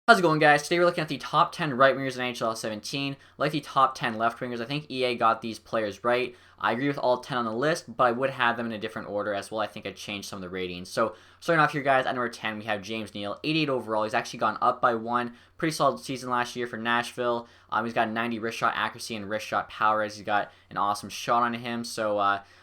How's it going, guys? Today we're looking at the top 10 right wingers in NHL 17, like the top 10 left wingers. I think EA got these players right. I agree with all 10 on the list, but I would have them in a different order as well. I think I'd change some of the ratings. So starting off here, guys, at number 10, we have James Neal, 88 overall. He's actually gone up by 1. Pretty solid season last year for Nashville. He's got 90 wrist shot accuracy and wrist shot power, as he's got an awesome shot on him. So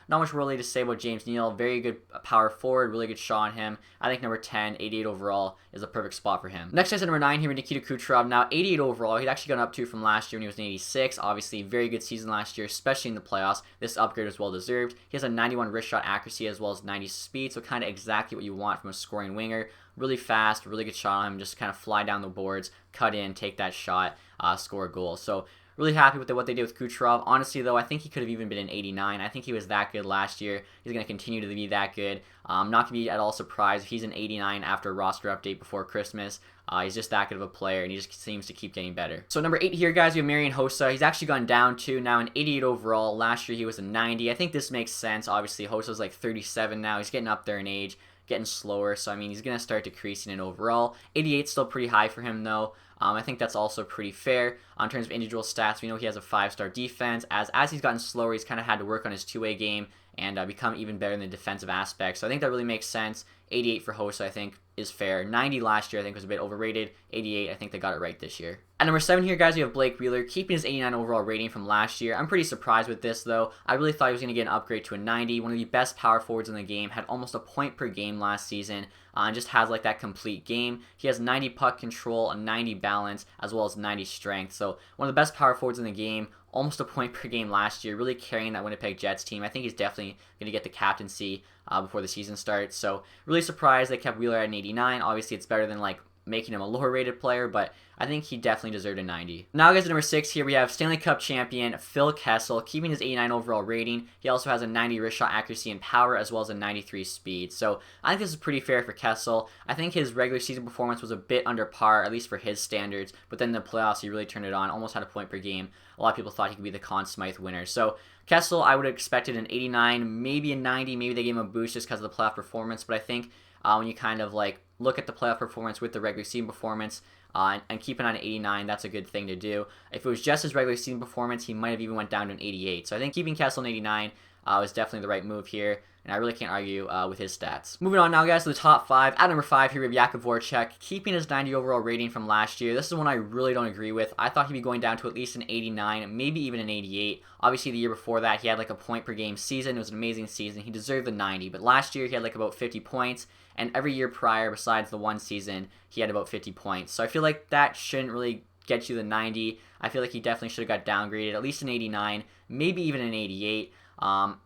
not much really to say about James Neal. Very good power forward, really good shot on him. I think number 10, 88 overall, is a perfect spot for him. Next is at number 9 here, Nikita Kucherov. Now 88 overall. He's actually gone up 2 from last year when he was an 86. Obviously, very good season last year, especially in the playoffs. This upgrade was well deserved. He has a 91 wrist shot accuracy as well as 90 speed, so kind of exactly what you want from a scoring winger. Really fast, really good shot on him. Just kind of fly down the boards, cut in, take that shot, score a goal. So really happy with what they did with Kucherov. Honestly, though, I think he could have even been an 89. I think he was that good last year. He's going to continue to be that good. I'm not going to be at all surprised if he's an 89 after a roster update before Christmas. He's just that good of a player, and he just seems to keep getting better. So number 8 here, guys, we have Marian Hossa. He's actually gone down to now an 88 overall. Last year he was a 90. I think this makes sense. Obviously, Hossa's like 37 now. He's getting up there in age, getting slower. So, I mean, he's going to start decreasing in overall. 88 still pretty high for him, though. I think that's also pretty fair. In terms of individual stats, we know he has a 5-star defense. As he's gotten slower, he's kind of had to work on his two-way game and become even better in the defensive aspect. So I think that really makes sense. 88 for Hossa, I think, is fair. 90 last year, I think, was a bit overrated. 88, I think they got it right this year. At number 7 here, guys, we have Blake Wheeler, keeping his 89 overall rating from last year. I'm pretty surprised with this, though. I really thought he was going to get an upgrade to a 90. One of the best power forwards in the game. Had almost a point per game last season. And just has like that complete game. He has 90 puck control, a 90 balance, as well as 90 strength. So one of the best power forwards in the game. Almost a point per game last year, really carrying that Winnipeg Jets team. I think he's definitely going to get the captaincy before the season starts. So really surprised they kept Wheeler at an 89. Obviously, it's better than like making him a lower rated player, but I think he definitely deserved a 90. Now, guys, at number 6 here, we have Stanley Cup champion Phil Kessel, keeping his 89 overall rating. He also has a 90 wrist shot accuracy and power, as well as a 93 speed. So I think this is pretty fair for Kessel. I think his regular season performance was a bit under par, at least for his standards, but then in the playoffs, he really turned it on, almost had a point per game. A lot of people thought he could be the Conn Smythe winner. So Kessel, I would have expected an 89, maybe a 90. Maybe they gave him a boost just because of the playoff performance, but I think when you kind of like look at the playoff performance with the regular season performance and keep it on an 89, that's a good thing to do. If it was just his regular season performance, he might have even went down to an 88. So I think keeping Kessel an 89 was definitely the right move here, and I really can't argue with his stats. Moving on now, guys, to the top 5. At number 5 here, we have Jakub Voracek, keeping his 90 overall rating from last year. This is one I really don't agree with. I thought he'd be going down to at least an 89, maybe even an 88. Obviously, the year before that, he had like a point per game season. It was an amazing season. He deserved the 90, but last year he had like about 50 points, and every year prior, besides the one season, he had about 50 points. So I feel like that shouldn't really get you the 90. I feel like he definitely should have got downgraded, at least an 89, maybe even an 88.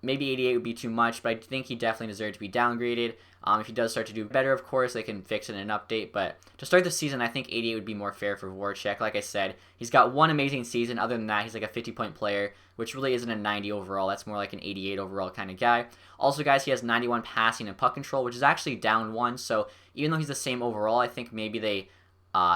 Maybe 88 would be too much, but I think he definitely deserved to be downgraded. If he does start to do better, of course, they can fix it in an update. But to start the season, I think 88 would be more fair for Voracek. Like I said, he's got one amazing season. Other than that, he's like a 50-point player, which really isn't a 90 overall. That's more like an 88 overall kind of guy. Also, guys, he has 91 passing and puck control, which is actually down 1. So even though he's the same overall, I think maybe they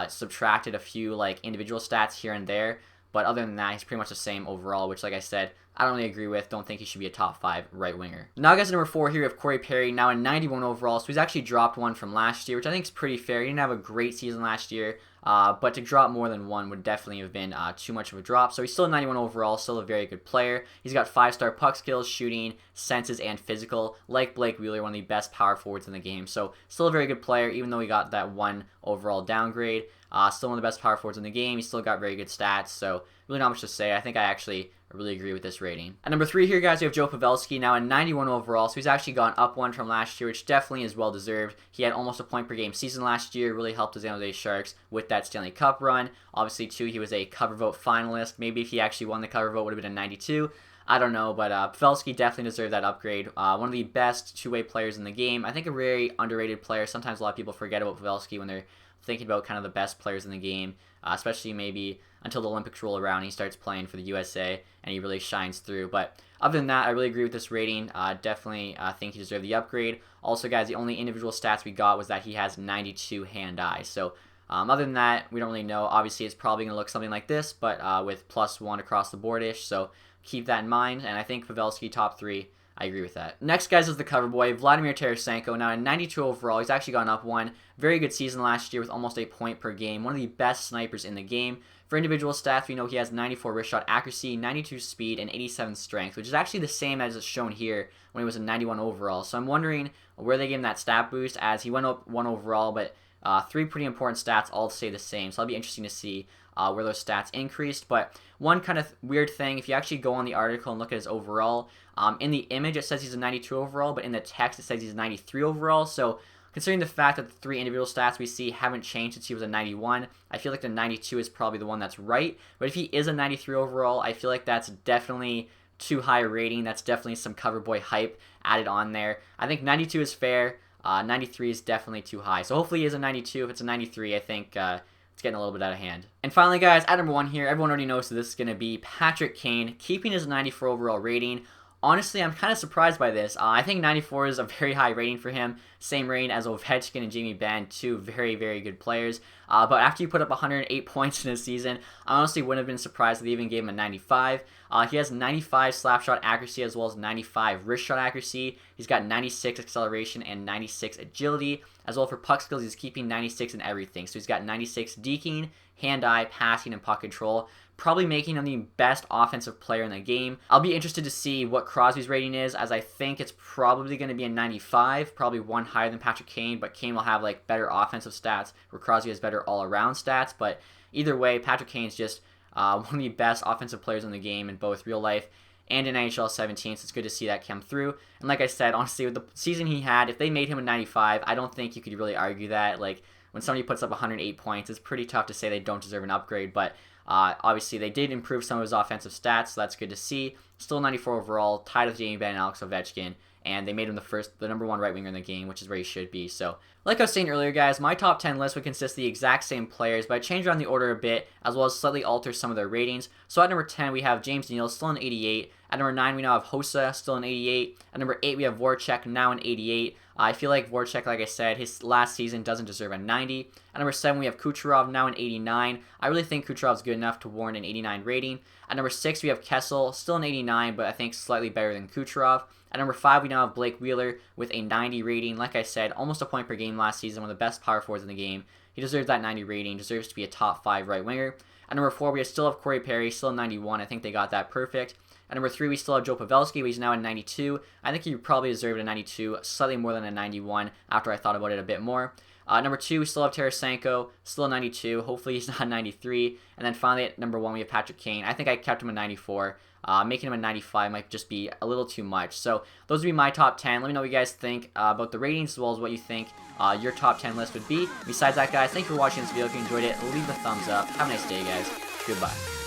subtracted a few like individual stats here and there. But other than that, he's pretty much the same overall, which, like I said, I don't really agree with. Don't think he should be a top 5 right winger. Now, guys, at number 4 here, we have Corey Perry, now a 91 overall. So he's actually dropped 1 from last year, which I think is pretty fair. He didn't have a great season last year, but to drop more than 1 would definitely have been too much of a drop. So he's still a 91 overall, still a very good player. He's got 5-star puck skills, shooting, senses, and physical. Like Blake Wheeler, one of the best power forwards in the game. So still a very good player, even though he got that 1 overall downgrade. Still one of the best power forwards in the game. He's still got very good stats, so really not much to say. I think I actually really agree with this rating. At number 3 here, guys, we have Joe Pavelski, now a 91 overall, so he's actually gone up 1 from last year, which definitely is well-deserved. He had almost a point per game season last year, really helped the San Jose Sharks with that Stanley Cup run. Obviously, too, he was a cover vote finalist. Maybe if he actually won the cover vote, would have been a 92. I don't know, but Pavelski definitely deserved that upgrade. One of the best two-way players in the game. I think a very underrated player. Sometimes a lot of people forget about Pavelski when they're thinking about kind of the best players in the game, especially maybe until the Olympics roll around and he starts playing for the USA and he really shines through. But other than that, I really agree with this rating. Definitely think he deserved the upgrade. Also, guys, the only individual stats we got was that he has 92 hand-eye. So other than that, we don't really know. Obviously, it's probably going to look something like this, but with +1 across the board-ish. So keep that in mind. And I think Pavelski top 3 I agree with that. Next, guys, is the cover boy, Vladimir Tarasenko. Now, at 92 overall, he's actually gone up one. Very good season last year with almost a point per game. One of the best snipers in the game. For individual stats, we know he has 94 wrist shot accuracy, 92 speed, and 87 strength, which is actually the same as it's shown here when he was a 91 overall. So I'm wondering where they gave him that stat boost, as he went up 1 overall, but 3 pretty important stats all stay the same. So that'll be interesting to see where those stats increased. But one kind of weird thing, if you actually go on the article and look at his overall, in the image it says he's a 92 overall, but in the text it says he's a 93 overall. So considering the fact that the 3 individual stats we see haven't changed since he was a 91, I feel like the 92 is probably the one that's right. But if he is a 93 overall, I feel like that's definitely too high a rating. That's definitely some cover boy hype added on there. I think 92 is fair. 93 is definitely too high. So hopefully he is a 92. If it's a 93, I think it's getting a little bit out of hand. And finally, guys, at number 1 here, everyone already knows who this is going to be. Patrick Kane, keeping his 94 overall rating. Honestly, I'm kind of surprised by this. I think 94 is a very high rating for him. Same rating as Ovechkin and Jamie Benn, 2 very, very good players. But after you put up 108 points in a season, I honestly wouldn't have been surprised if they even gave him a 95. He has 95 slap shot accuracy as well as 95 wrist shot accuracy. He's got 96 acceleration and 96 agility. As well for puck skills, he's keeping 96 in everything. So he's got 96 deking, hand-eye, passing, and puck control. Probably making him the best offensive player in the game. I'll be interested to see what Crosby's rating is, as I think it's probably going to be a 95, probably one higher than Patrick Kane, but Kane will have like better offensive stats, where Crosby has better all-around stats. But either way, Patrick Kane's just one of the best offensive players in the game in both real life and in NHL 17, so it's good to see that come through. And like I said, honestly, with the season he had, if they made him a 95, I don't think you could really argue that. Like, when somebody puts up 108 points, it's pretty tough to say they don't deserve an upgrade, but obviously they did improve some of his offensive stats, so that's good to see. Still 94 overall, tied with Jamie Benn and Alex Ovechkin, and they made him the number 1 right winger in the game, which is where he should be. So, like I was saying earlier, guys, my top 10 list would consist of the exact same players, but I changed around the order a bit, as well as slightly alter some of their ratings. So at number 10, we have James Neal, still an 88. At number 9, we now have Hossa, still an 88. At number 8, we have Voracek, now an 88. I feel like Voracek, like I said, his last season doesn't deserve a 90. At number 7, we have Kucherov, now an 89. I really think Kucherov's good enough to warrant an 89 rating. At number 6, we have Kessel, still an 89, but I think slightly better than Kucherov. At number 5, we now have Blake Wheeler with a 90 rating. Like I said, almost a point per game last season, one of the best power forwards in the game. He deserves that 90 rating, deserves to be a top 5 right winger. At number 4, we still have Corey Perry, still a 91. I think they got that perfect. At number 3, we still have Joe Pavelski, but he's now at 92. I think he probably deserved a 92, slightly more than a 91 after I thought about it a bit more. Number 2, we still have Tarasenko, still a 92. Hopefully he's not 93. And then finally at number 1, we have Patrick Kane. I think I kept him a 94. Making him a 95 might just be a little too much. So those would be my top 10. Let me know what you guys think about the ratings, as well as what you think your top 10 list would be. Besides that, guys, thank you for watching this video. If you enjoyed it, leave a thumbs up. Have a nice day, guys. Goodbye.